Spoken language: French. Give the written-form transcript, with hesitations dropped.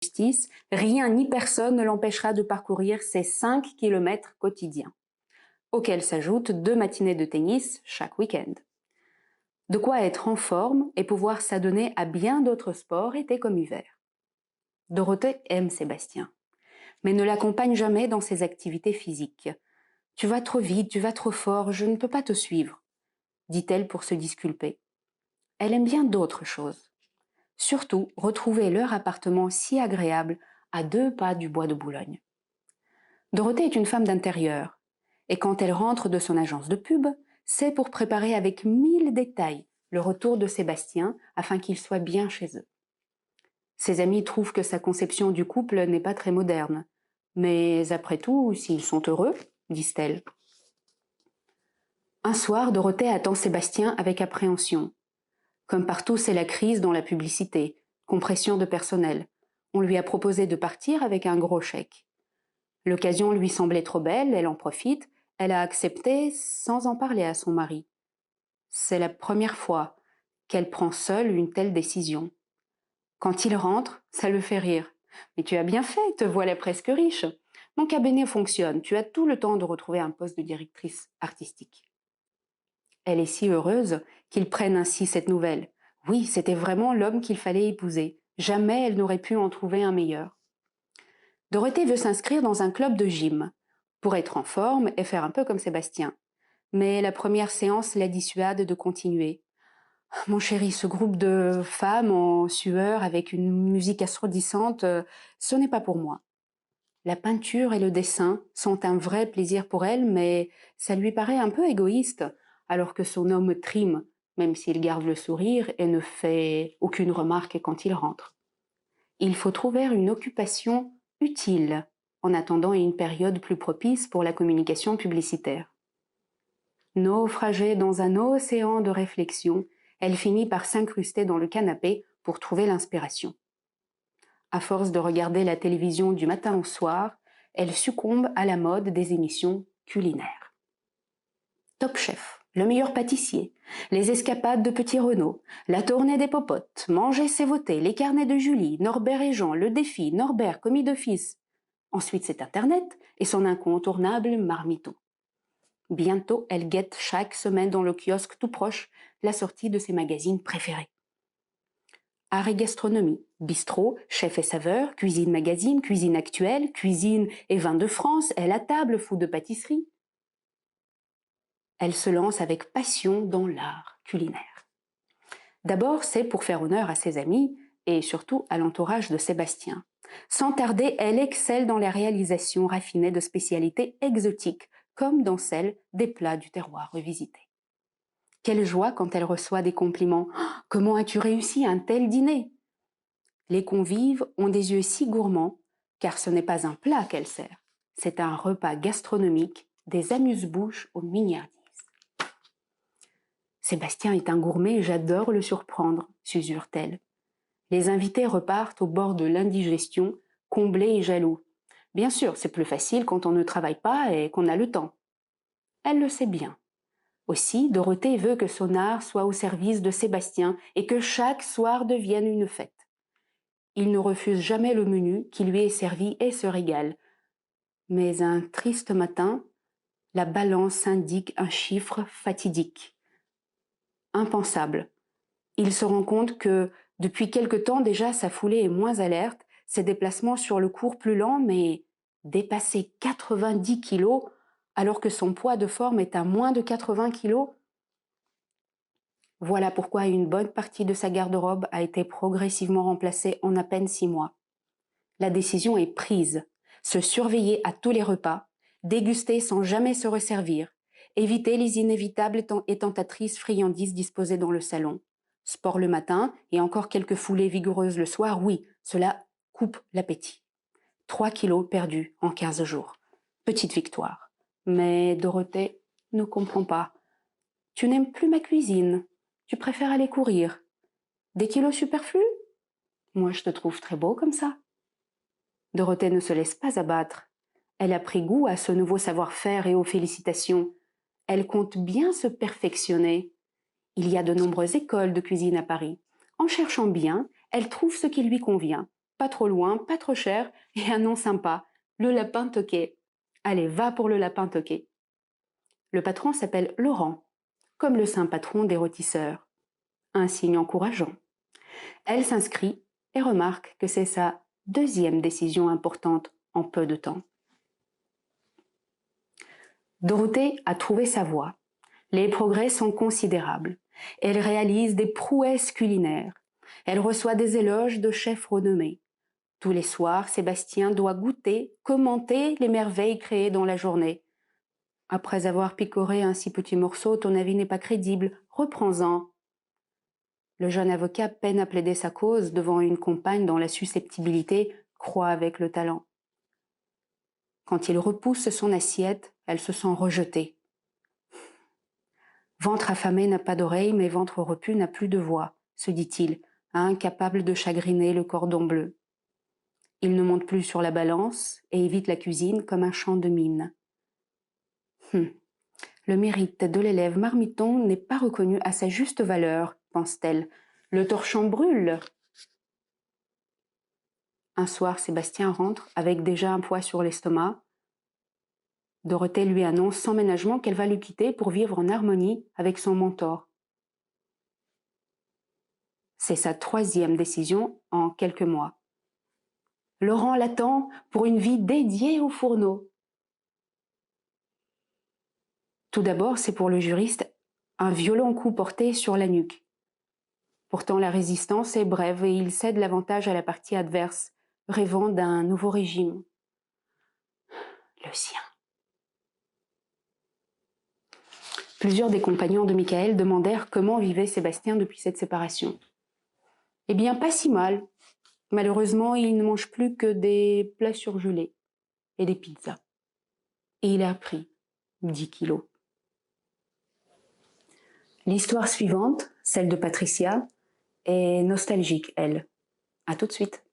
justice, rien ni personne ne l'empêchera de parcourir ses 5 kilomètres quotidiens, auxquels s'ajoutent 2 matinées de tennis chaque week-end. De quoi être en forme et pouvoir s'adonner à bien d'autres sports été comme hiver. Dorothée aime Sébastien, mais ne l'accompagne jamais dans ses activités physiques. « Tu vas trop vite, tu vas trop fort, je ne peux pas te suivre », dit-elle pour se disculper. Elle aime bien d'autres choses. Surtout retrouver leur appartement si agréable à 2 pas du bois de Boulogne. Dorothée est une femme d'intérieur, et quand elle rentre de son agence de pub, c'est pour préparer avec 1000 détails le retour de Sébastien afin qu'il soit bien chez eux. Ses amis trouvent que sa conception du couple n'est pas très moderne. Mais après tout, s'ils sont heureux, disent-elles. Un soir, Dorothée attend Sébastien avec appréhension. Comme partout, c'est la crise dans la publicité, compression de personnel. On lui a proposé de partir avec un gros chèque. L'occasion lui semblait trop belle, elle en profite, elle a accepté sans en parler à son mari. C'est la première fois qu'elle prend seule une telle décision. Quand il rentre, ça le fait rire. « Mais tu as bien fait, te voilà presque riche. Mon cabinet fonctionne, tu as tout le temps de retrouver un poste de directrice artistique. » Elle est si heureuse qu'il prenne ainsi cette nouvelle. Oui, c'était vraiment l'homme qu'il fallait épouser. Jamais elle n'aurait pu en trouver un meilleur. Dorothée veut s'inscrire dans un club de gym, pour être en forme et faire un peu comme Sébastien. Mais la première séance la dissuade de continuer. « Mon chéri, ce groupe de femmes en sueur avec une musique assourdissante, ce n'est pas pour moi. » La peinture et le dessin sont un vrai plaisir pour elle, mais ça lui paraît un peu égoïste, alors que son homme trime, même s'il garde le sourire et ne fait aucune remarque quand il rentre. Il faut trouver une occupation utile en attendant une période plus propice pour la communication publicitaire. Naufragée dans un océan de réflexion, elle finit par s'incruster dans le canapé pour trouver l'inspiration. À force de regarder la télévision du matin au soir, elle succombe à la mode des émissions culinaires. Top Chef, Le meilleur pâtissier, les escapades de Petit Renaud, la tournée des popotes, Manger c'est voter, les carnets de Julie, Norbert et Jean, le défi, Norbert commis d'office. Ensuite c'est Internet et son incontournable marmiton. Bientôt, elle guette chaque semaine dans le kiosque tout proche la sortie de ses magazines préférés. Art et gastronomie, bistrot, chef et saveur, cuisine magazine, cuisine actuelle, cuisine et vin de France, elle à table, fou de pâtisserie. Elle se lance avec passion dans l'art culinaire. D'abord, c'est pour faire honneur à ses amis et surtout à l'entourage de Sébastien. Sans tarder, elle excelle dans la réalisation raffinée de spécialités exotiques, comme dans celle des plats du terroir revisités. Quelle joie quand elle reçoit des compliments. « Oh, comment as-tu réussi un tel dîner ?» Les convives ont des yeux si gourmands, car ce n'est pas un plat qu'elle sert, c'est un repas gastronomique, des amuse-bouches aux mignardises. Sébastien est un gourmet, j'adore le surprendre, s'usure-t-elle. Les invités repartent au bord de l'indigestion, comblés et jaloux. Bien sûr, c'est plus facile quand on ne travaille pas et qu'on a le temps. Elle le sait bien. Aussi, Dorothée veut que son art soit au service de Sébastien et que chaque soir devienne une fête. Il ne refuse jamais le menu qui lui est servi et se régale. Mais un triste matin, la balance indique un chiffre fatidique. Impensable. Il se rend compte que, depuis quelque temps déjà, sa foulée est moins alerte, ses déplacements sur le cours plus lents, mais dépasser 90 kilos alors que son poids de forme est à moins de 80 kilos. Voilà pourquoi une bonne partie de sa garde-robe a été progressivement remplacée en à peine 6 mois. La décision est prise. Se surveiller à tous les repas, déguster sans jamais se resservir, éviter les inévitables et tentatrices friandises disposées dans le salon. Sport le matin et encore quelques foulées vigoureuses le soir, oui, cela coupe l'appétit. 3 kilos perdus en 15 jours. Petite victoire. Mais Dorothée ne comprend pas. Tu n'aimes plus ma cuisine. Tu préfères aller courir. Des kilos superflus? Moi, je te trouve très beau comme ça. Dorothée ne se laisse pas abattre. Elle a pris goût à ce nouveau savoir-faire et aux félicitations. Elle compte bien se perfectionner. Il y a de nombreuses écoles de cuisine à Paris. En cherchant bien, elle trouve ce qui lui convient. pas trop loin, pas trop cher et un nom sympa, le lapin toqué. Allez, va pour le lapin toqué. Le patron s'appelle Laurent, comme le saint patron des rôtisseurs. Un signe encourageant. Elle s'inscrit et remarque que c'est sa deuxième décision importante en peu de temps. Dorothée a trouvé sa voie. Les progrès sont considérables. Elle réalise des prouesses culinaires. Elle reçoit des éloges de chefs renommés. Tous les soirs, Sébastien doit goûter, commenter les merveilles créées dans la journée. Après avoir picoré un si petit morceau, ton avis n'est pas crédible, reprends-en. Le jeune avocat peine à plaider sa cause devant une compagne dont la susceptibilité croît avec le talent. Quand il repousse son assiette, elle se sent rejetée. Ventre affamé n'a pas d'oreille, mais ventre repu n'a plus de voix, se dit-il, incapable de chagriner le cordon bleu. Il ne monte plus sur la balance et évite la cuisine comme un champ de mine. Le mérite de l'élève marmiton n'est pas reconnu à sa juste valeur, pense-t-elle. Le torchon brûle. Un soir, Sébastien rentre avec déjà un poids sur l'estomac. Dorothée lui annonce sans ménagement qu'elle va le quitter pour vivre en harmonie avec son mentor. C'est sa troisième décision en quelques mois. Laurent l'attend pour une vie dédiée au fourneau. Tout d'abord, c'est pour le juriste un violent coup porté sur la nuque. Pourtant, la résistance est brève et il cède l'avantage à la partie adverse, rêvant d'un nouveau régime. Le sien. Plusieurs des compagnons de Michael demandèrent comment vivait Sébastien depuis cette séparation. Eh bien, pas si mal. Malheureusement, il ne mange plus que des plats surgelés et des pizzas. Et il a pris 10 kilos. L'histoire suivante, celle de Patricia, est nostalgique, elle. À tout de suite.